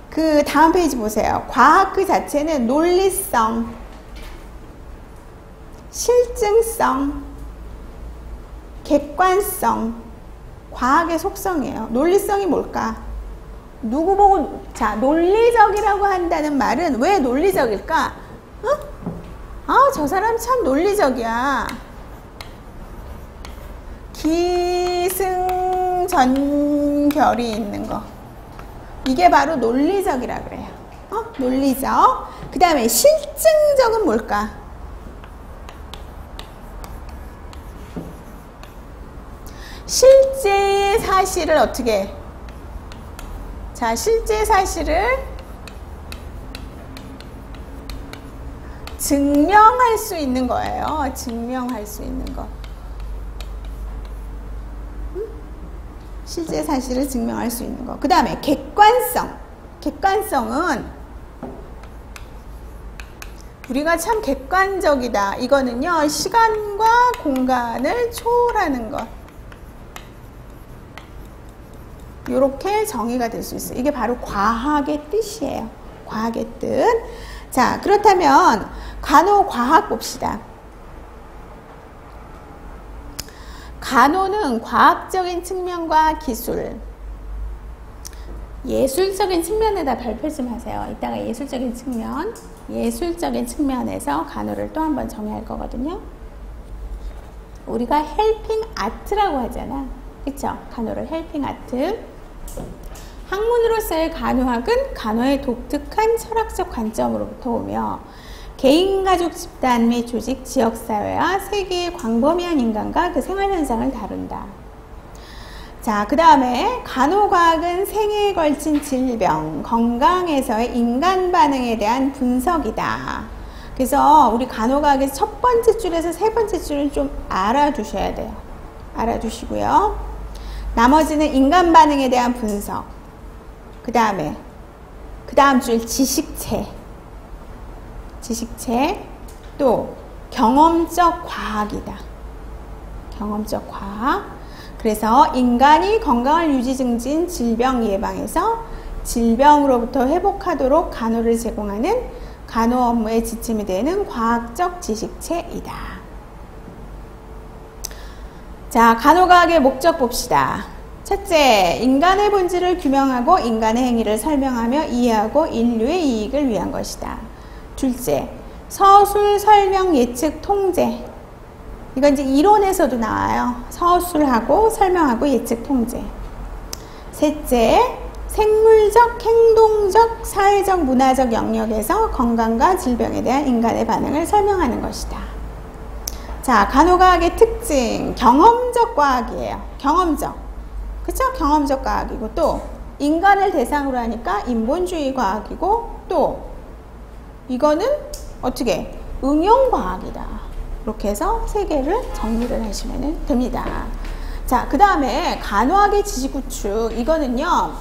Speaker 1: 그 다음 페이지 보세요. 과학 그 자체는 논리성, 실증성, 객관성, 과학의 속성이에요. 논리성이 뭘까? 누구 보고, 자, 논리적이라고 한다는 말은 왜 논리적일까? 어? 아, 저 사람 참 논리적이야. 기승전결이 있는 거. 이게 바로 논리적이라 그래요. 논리적. 그 다음에 실증적은 뭘까? 실제의 사실을 어떻게 해? 자, 실제 사실을 증명할 수 있는 거예요. 증명할 수 있는 거. 실제 사실을 증명할 수 있는 거. 그 다음에 객관성. 객관성은 우리가 참 객관적이다. 이거는요, 시간과 공간을 초월하는 것. 이렇게 정의가 될 수 있어요. 이게 바로 과학의 뜻이에요. 과학의 뜻. 자, 그렇다면 간호과학 봅시다. 간호는 과학적인 측면과 기술, 예술적인 측면에다 발표 좀 하세요. 이따가 예술적인 측면에서 간호를 또 한번 정의할 거거든요. 우리가 헬핑 아트라고 하잖아. 그쵸? 간호를 헬핑 아트. 학문으로서의 간호학은 간호의 독특한 철학적 관점으로부터 오며 개인, 가족, 집단 및 조직, 지역사회와 세계의 광범위한 인간과 그 생활현상을 다룬다. 자, 그 다음에 간호과학은 생애에 걸친 질병, 건강에서의 인간 반응에 대한 분석이다. 그래서 우리 간호과학의 첫 번째 줄에서 세 번째 줄은 좀 알아두셔야 돼요. 알아두시고요. 나머지는 인간 반응에 대한 분석. 그 다음 줄 지식체. 또 경험적 과학이다. 경험적 과학. 그래서 인간이 건강을 유지 증진 질병 예방에서 질병으로부터 회복하도록 간호를 제공하는 간호 업무의 지침이 되는 과학적 지식체이다. 자, 간호과학의 목적 봅시다. 첫째, 인간의 본질을 규명하고 인간의 행위를 설명하며 이해하고 인류의 이익을 위한 것이다. 둘째, 서술, 설명, 예측, 통제. 이건 이제 이론에서도 나와요. 서술하고 설명하고 예측, 통제. 셋째, 생물적, 행동적, 사회적, 문화적 영역에서 건강과 질병에 대한 인간의 반응을 설명하는 것이다. 자, 간호과학의 특징, 경험적 과학이에요. 경험적. 그쵸? 경험적 과학이고, 또 인간을 대상으로 하니까 인본주의 과학이고, 또 이거는 어떻게? 응용과학이다. 이렇게 해서 세 개를 정리를 하시면 됩니다. 자, 그 다음에 간호학의 지식구축. 이거는요,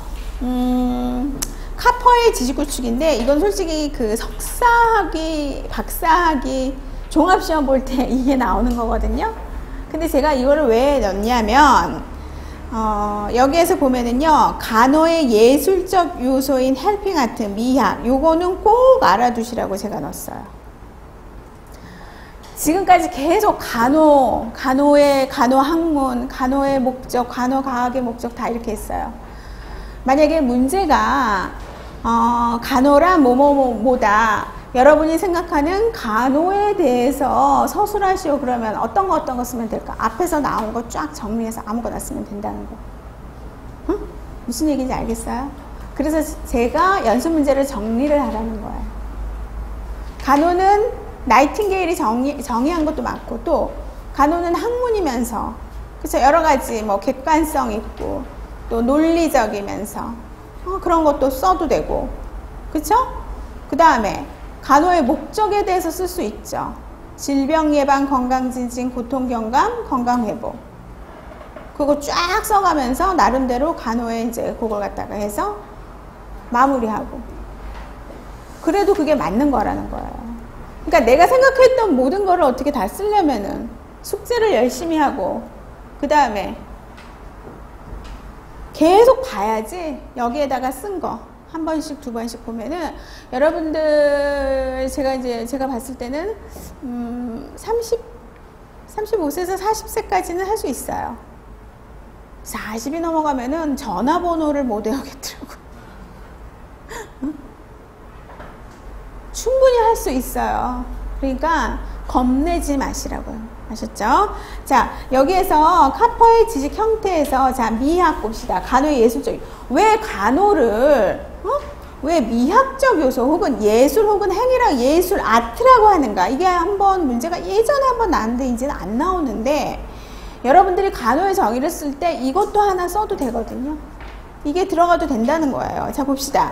Speaker 1: 카퍼의 지식구축인데, 이건 솔직히 그 석사학위, 박사학위, 종합시험 볼 때 이게 나오는 거거든요. 근데 제가 이거를 왜 넣냐면 여기에서 보면은요, 간호의 예술적 요소인 헬핑 아트, 미학, 요거는 꼭 알아두시라고 제가 넣었어요. 지금까지 계속 간호의 간호 학문, 간호의 목적, 간호 과학의 목적 다 이렇게 했어요. 만약에 문제가 간호란 뭐뭐뭐다, 여러분이 생각하는 간호에 대해서 서술하시오 그러면 어떤 거 쓰면 될까? 앞에서 나온 거 쫙 정리해서 아무거나 쓰면 된다는 거. 응? 무슨 얘기인지 알겠어요? 그래서 제가 연습 문제를 정리를 하라는 거예요. 간호는 나이팅게일이 정의한 것도 맞고, 또 간호는 학문이면서, 그래서 여러 가지 뭐 객관성 있고 또 논리적이면서 그런 것도 써도 되고, 그쵸? 그 다음에 간호의 목적에 대해서 쓸 수 있죠. 질병 예방, 건강 증진, 고통 경감, 건강 회복. 그거 쫙 써가면서 나름대로 간호에 이제 그걸 갖다가 해서 마무리하고. 그래도 그게 맞는 거라는 거예요. 그러니까 내가 생각했던 모든 거를 어떻게 다 쓰려면은 숙제를 열심히 하고, 그 다음에 계속 봐야지. 여기에다가 쓴 거 한 번씩 두 번씩 보면은 여러분들 제가 봤을 때는 35세에서 40세까지는 할 수 있어요. 40이 넘어가면은 전화번호를 못 외우겠더라고. 충분히 할 수 있어요. 그러니까 겁내지 마시라고요. 아셨죠? 자, 여기에서 카퍼의 지식 형태에서, 자, 미학 봅시다. 간호의 예술적, 왜 간호를 왜 미학적 요소 혹은 예술 혹은 행위랑 예술, 아트라고 하는가? 이게 한번 문제가 예전에 한번 나왔는데 이제는 안 나오는데, 여러분들이 간호의 정의를 쓸 때 이것도 하나 써도 되거든요. 이게 들어가도 된다는 거예요. 자, 봅시다.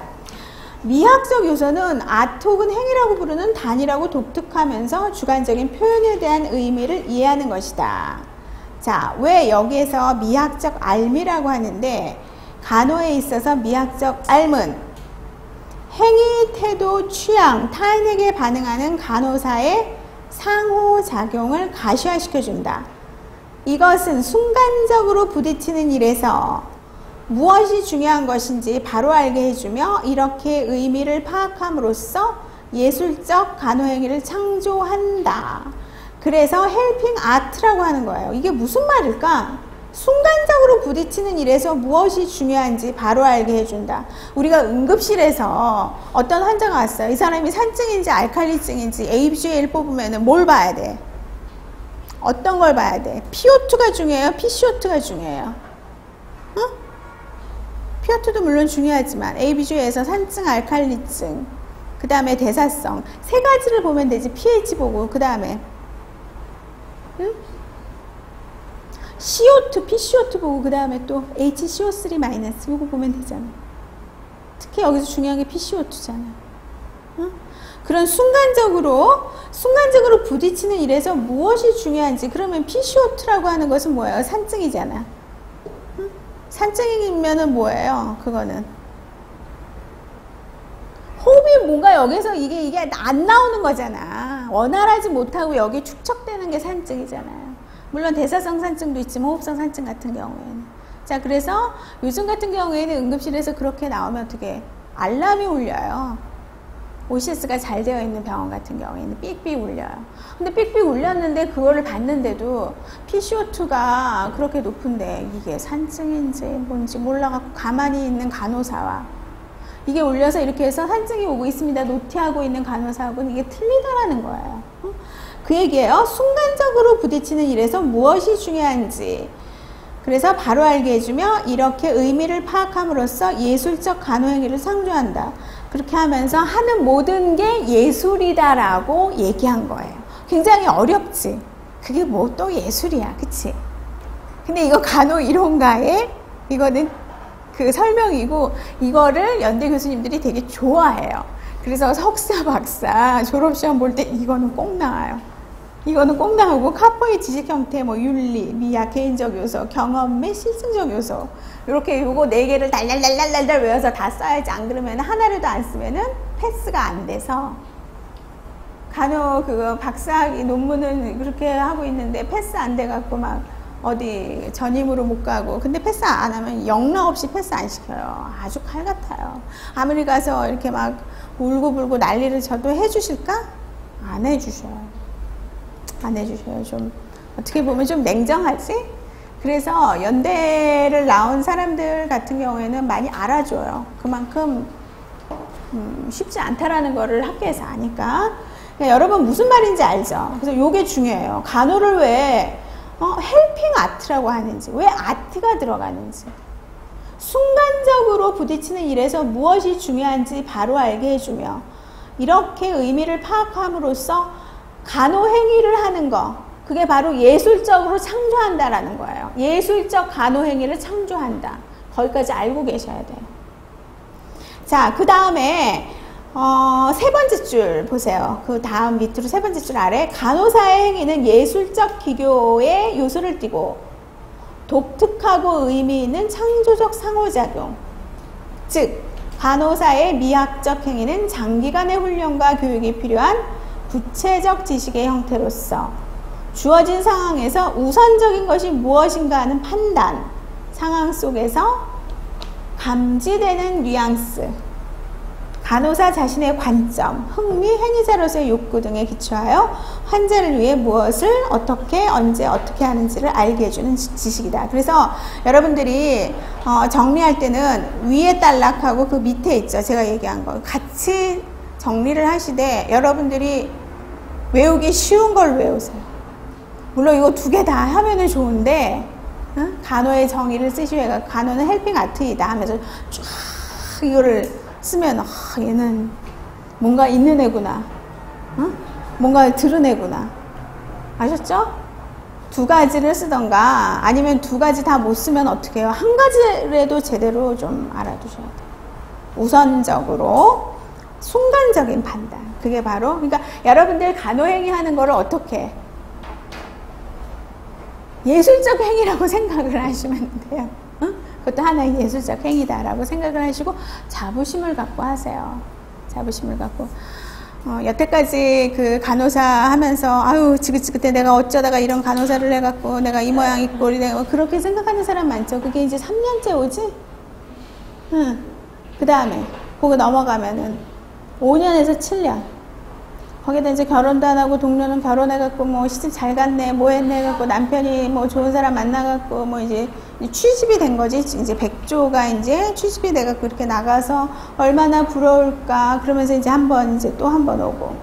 Speaker 1: 미학적 요소는 아트 혹은 행위라고 부르는 단일하고 독특하면서 주관적인 표현에 대한 의미를 이해하는 것이다. 자, 왜 여기에서 미학적 알미라고 하는데, 간호에 있어서 미학적 알은 행위, 태도, 취향, 타인에게 반응하는 간호사의 상호작용을 가시화시켜준다. 이것은 순간적으로 부딪히는 일에서 무엇이 중요한 것인지 바로 알게 해주며 이렇게 의미를 파악함으로써 예술적 간호행위를 창조한다. 그래서 헬핑 아트라고 하는 거예요. 이게 무슨 말일까? 순간적으로 부딪히는 일에서 무엇이 중요한지 바로 알게 해준다. 우리가 응급실에서 어떤 환자가 왔어요. 이 사람이 산증인지 알칼리증인지 ABCA1 뽑으면 뭘 봐야 돼? 어떤 걸 봐야 돼? PO2가 중요해요? PCO2가 중요해요? 응? PO2도 물론 중요하지만 ABC에서 산증, 알칼리증, 그 다음에 대사성, 세 가지를 보면 되지. pH 보고, 그 다음에 응? CO2, PCO2 보고, 그 다음에 또 HCO3- 이거 보면 되잖아. 특히 여기서 중요한 게 PCO2잖아. 응? 그런 순간적으로 부딪히는 일에서 무엇이 중요한지, 그러면 PCO2라고 하는 것은 뭐예요? 산증이잖아. 응? 산증이면은 뭐예요? 그거는 호흡이 뭔가 여기서 이게 안 나오는 거잖아. 원활하지 못하고 여기 축적되는 게 산증이잖아요. 물론 대사성 산증도 있지만 호흡성 산증 같은 경우에는. 자, 그래서 요즘 같은 경우에는 응급실에서 그렇게 나오면 어떻게 알람이 울려요. OCS가 잘 되어 있는 병원 같은 경우에는 삑삑 울려요. 근데 삑삑 울렸는데 그거를 봤는데도 PCO2가 그렇게 높은데 이게 산증인지 뭔지 몰라갖고 가만히 있는 간호사와 이게 울려서 이렇게 해서 산증이 오고 있습니다. 노티하고 있는 간호사하고는 이게 틀리다라는 거예요. 그 얘기예요. 순간적으로 부딪히는 일에서 무엇이 중요한지. 그래서 바로 알게 해주며 이렇게 의미를 파악함으로써 예술적 간호행위를 창조한다. 그렇게 하면서 하는 모든 게 예술이다라고 얘기한 거예요. 굉장히 어렵지. 그게 뭐 또 예술이야. 그치? 근데 이거 간호이론가의 이거는 그 설명이고, 이거를 연대 교수님들이 되게 좋아해요. 그래서 석사, 박사, 졸업시험 볼 때 이거는 꼭 나와요. 이거는 꼭 나오고, 카퍼의 지식 형태, 뭐 윤리, 미학, 개인적 요소, 경험 및 실증적 요소, 이렇게 요거 4개를 달달달달달 외워서 다 써야지. 안 그러면 하나라도 안 쓰면은 패스가 안 돼서 간호 그거 박사학위 논문은 그렇게 하고 있는데 패스 안 돼갖고 막 어디 전임으로 못 가고, 근데 패스 안 하면 영락 없이 패스 안 시켜요. 아주 칼 같아요. 아무리 가서 이렇게 막 울고불고 난리를 쳐도 해주실까? 안 해주셔요. 안 해주셔요. 좀 어떻게 보면 좀 냉정하지? 그래서 연대를 나온 사람들 같은 경우에는 많이 알아줘요. 그만큼 쉽지 않다라는 거를 학교에서 아니까. 그러니까 여러분 무슨 말인지 알죠? 그래서 요게 중요해요. 간호를 왜 헬핑 아트라고 하는지, 왜 아트가 들어가는지, 순간적으로 부딪히는 일에서 무엇이 중요한지 바로 알게 해주며, 이렇게 의미를 파악함으로써 간호 행위를 하는 거, 그게 바로 예술적으로 창조한다라는 거예요. 예술적 간호 행위를 창조한다. 거기까지 알고 계셔야 돼요. 자, 그 다음에 세 번째 줄 보세요. 그 다음 밑으로 세 번째 줄 아래, 간호사의 행위는 예술적 기교의 요소를 띠고 독특하고 의미 있는 창조적 상호작용, 즉 간호사의 미학적 행위는 장기간의 훈련과 교육이 필요한 구체적 지식의 형태로서 주어진 상황에서 우선적인 것이 무엇인가 하는 판단, 상황 속에서 감지되는 뉘앙스, 간호사 자신의 관점, 흥미, 행위자로서의 욕구 등에 기초하여 환자를 위해 무엇을 어떻게, 언제, 어떻게 하는지를 알게 해주는 지식이다. 그래서 여러분들이 정리할 때는 위에 단락하고 그 밑에 있죠. 제가 얘기한 거 같이 정리를 하시되 여러분들이 외우기 쉬운 걸 외우세요. 물론 이거 두 개 다 하면은 좋은데, 간호의 정의를 쓰시고 간호는 헬핑 아트이다 하면서 쫙 이거를 쓰면 얘는 뭔가 있는 애구나, 뭔가 들은 애구나. 아셨죠? 두 가지를 쓰던가 아니면 두 가지 다 못 쓰면 어떻게 해요? 한 가지라도 제대로 좀 알아두셔야 돼요. 우선적으로 순간적인 판단, 그게 바로, 그러니까 여러분들 간호행위 하는 거를 어떻게 예술적 행위라고 생각을 하시면 돼요. 그것도 하나의 예술적 행위다라고 생각을 하시고 자부심을 갖고 하세요. 자부심을 갖고. 여태까지 그 간호사 하면서 아유 지긋지긋해, 내가 어쩌다가 이런 간호사를 해갖고 내가 이 모양 이 꼴이 되고, 그렇게 생각하는 사람 많죠. 그게 이제 3년째 오지? 그 다음에 그거 넘어가면은 5년에서 7년, 거기다 이제 결혼도 안 하고 동료는 결혼해갖고 뭐 시집 잘 갔네 뭐 했네 해갖고 남편이 뭐 좋은 사람 만나갖고 뭐 이제 취직이 된 거지. 이제 백조가 이제 취직이 돼갖고 이렇게 나가서 얼마나 부러울까. 그러면서 이제 이제 또 한 번 오고,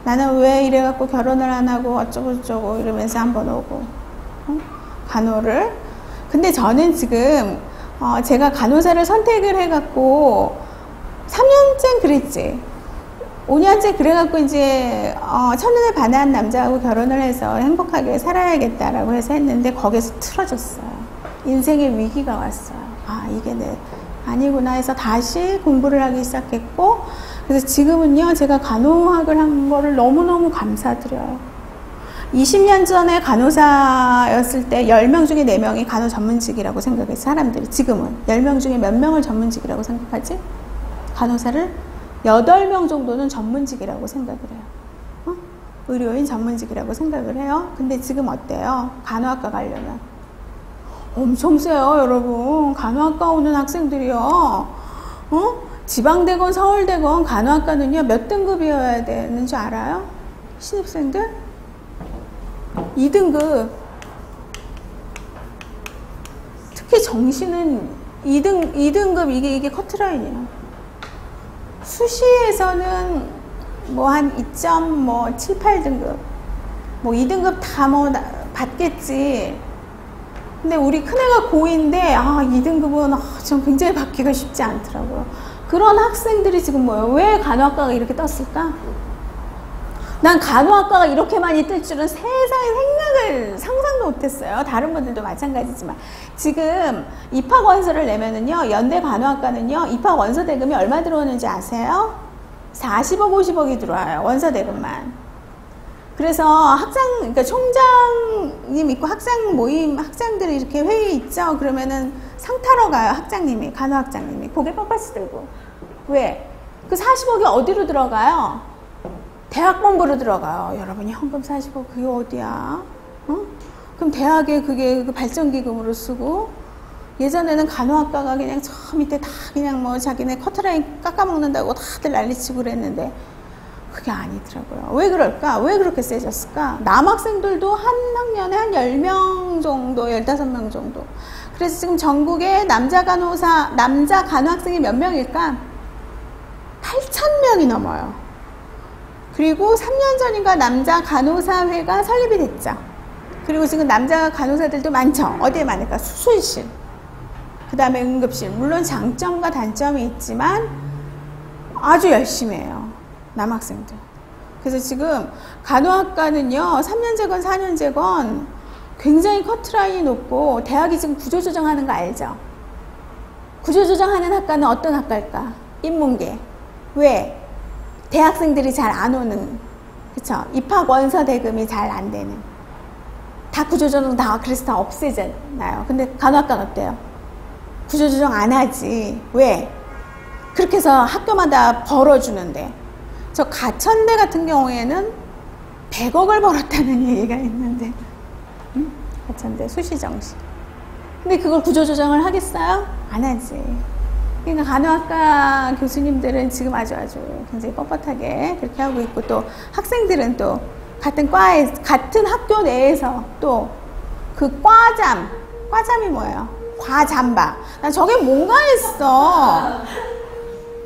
Speaker 1: 나는 왜 이래갖고 결혼을 안 하고 어쩌고저쩌고 이러면서 한 번 오고, 간호를. 근데 저는 지금 제가 간호사를 선택을 해갖고 3년째 그랬지, 5년째 그래갖고 이제 첫눈에 반한 남자하고 결혼을 해서 행복하게 살아야겠다라고 해서 했는데 거기서 틀어졌어요. 인생의 위기가 왔어요. 아, 이게 아니구나 해서 다시 공부를 하기 시작했고, 그래서 지금은요 제가 간호학을 한 거를 너무너무 감사드려요. 20년 전에 간호사였을 때 10명 중에 4명이 간호 전문직이라고 생각해요. 사람들이. 지금은 10명 중에 몇 명을 전문직이라고 생각하지? 간호사를 8명 정도는 전문직이라고 생각을 해요. 의료인 전문직이라고 생각을 해요. 근데 지금 어때요? 간호학과 가려면 엄청 세요, 여러분. 간호학과 오는 학생들이요, 지방대건 서울대건 간호학과는요 몇 등급이어야 되는 줄 알아요? 신입생들 2등급. 특히 정시는 2등급. 이게 커트라인이에요. 수시에서는 뭐 한 2.7, 8등급, 뭐 2등급 다 뭐 받겠지. 근데 우리 큰애가 고2인데 2등급은 좀 굉장히 받기가 쉽지 않더라고요. 그런 학생들이 지금 뭐예요? 왜 간호학과가 이렇게 떴을까? 난 간호학과가 이렇게 많이 뜰 줄은 세상에 상상도 못했어요. 다른 분들도 마찬가지지만. 지금 입학 원서를 내면은요, 연대 간호학과는요, 입학 원서 대금이 얼마 들어오는지 아세요? 40억, 50억이 들어와요. 원서 대금만. 그래서 그러니까 총장님 있고 학생 모임, 학생들이 이렇게 회의 있죠? 그러면은 상 타러 가요, 학장님이, 간호학장님이. 고개 빳빳이 들고. 왜? 그 40억이 어디로 들어가요? 대학본부로 들어가요. 여러분이 헌금 40억 그게 어디야? 어? 그럼 대학에 그게 그 발전기금으로 쓰고, 예전에는 간호학과가 그냥 저 밑에 다 그냥 뭐 자기네 커트라인 깎아먹는다고 다들 난리치고 그랬는데 그게 아니더라고요. 왜 그럴까? 왜 그렇게 세졌을까? 남학생들도 한 학년에 한 10명 정도, 15명 정도. 그래서 지금 전국에 남자 간호학생이 몇 명일까? 8,000명이 넘어요. 그리고 3년 전인가 남자 간호사회가 설립이 됐죠. 그리고 지금 남자 간호사들도 많죠. 어디에 많을까? 수술실, 그 다음에 응급실. 물론 장점과 단점이 있지만 아주 열심히 해요, 남학생들. 그래서 지금 간호학과는요, 3년제건 4년제건 굉장히 커트라인이 높고, 대학이 지금 구조조정하는 거 알죠? 구조조정하는 학과는 어떤 학과일까? 인문계. 왜? 대학생들이 잘 안 오는, 그쵸? 입학 원서 대금이 잘 안 되는. 다 구조조정 그래서 다 없애잖아요. 근데 간호학과는 어때요? 구조조정 안 하지. 왜? 그렇게 해서 학교마다 벌어주는데. 저 가천대 같은 경우에는 100억을 벌었다는 얘기가 있는데, 응? 가천대 수시정시. 근데 그걸 구조조정을 하겠어요? 안 하지. 그러니까 간호학과 교수님들은 지금 아주 굉장히 뻣뻣하게 그렇게 하고 있고, 또 학생들은 또 같은 과에, 같은 학교 내에서 또 그 과잠이 뭐예요? 과잠바. 난 저게 뭔가 했어.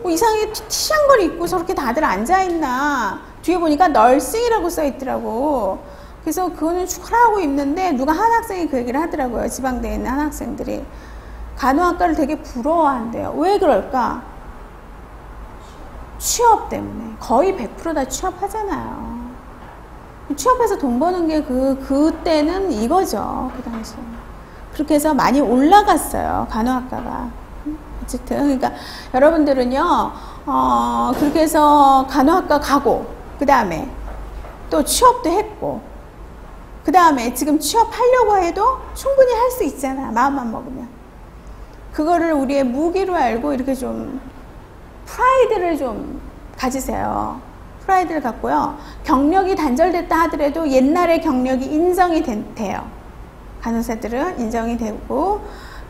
Speaker 1: 뭐 이상하게 티티한 걸 입고 저렇게 다들 앉아있나. 뒤에 보니까 널싱이라고 써있더라고. 그래서 그거는 축하하고 입는데, 누가 한 학생이 그 얘기를 하더라고요. 지방대에 있는 한 학생들이. 간호학과를 되게 부러워한대요. 왜 그럴까? 취업 때문에. 거의 100% 다 취업하잖아요. 취업해서 돈 버는 게 그때는 이거죠. 그 당시. 그렇게 해서 많이 올라갔어요, 간호학과가. 어쨌든. 그러니까 여러분들은요, 그렇게 해서 간호학과 가고, 그 다음에 또 취업도 했고, 그 다음에 지금 취업하려고 해도 충분히 할 수 있잖아, 마음만 먹으면. 그거를 우리의 무기로 알고 이렇게 좀 프라이드를 좀 가지세요. 프라이드를 갖고요. 경력이 단절됐다 하더라도 옛날의 경력이 인정이 돼요. 간호사들은 인정이 되고,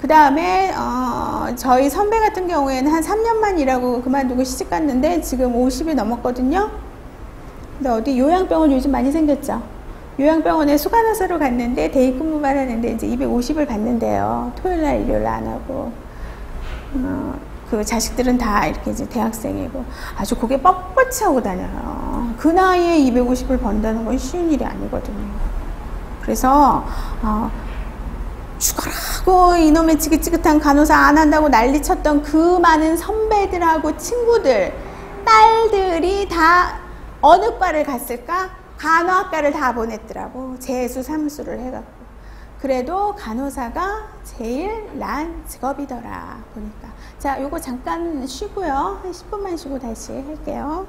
Speaker 1: 그 다음에 저희 선배 같은 경우에는 한 3년만 일하고 그만두고 시집 갔는데 지금 50이 넘었거든요. 근데 어디 요양병원 요즘 많이 생겼죠. 요양병원에 수간호사로 갔는데 대입근무만 하는데 이제 250을 받는데요. 토요일날 일요일 안 하고. 그 자식들은 다 이렇게 이제 대학생이고 아주 고개 뻣뻣이 하고 다녀요. 그 나이에 250을 번다는 건 쉬운 일이 아니거든요. 그래서 죽어라고 이놈의 지긋지긋한 간호사 안 한다고 난리쳤던 그 많은 선배들하고 친구들, 딸들이 다 어느 과를 갔을까? 간호학과를 다 보냈더라고. 재수, 삼수를 해갖고. 그래도 간호사가 제일 나은 직업이더라, 보니까. 자, 요거 잠깐 쉬고요. 한 10분만 쉬고 다시 할게요.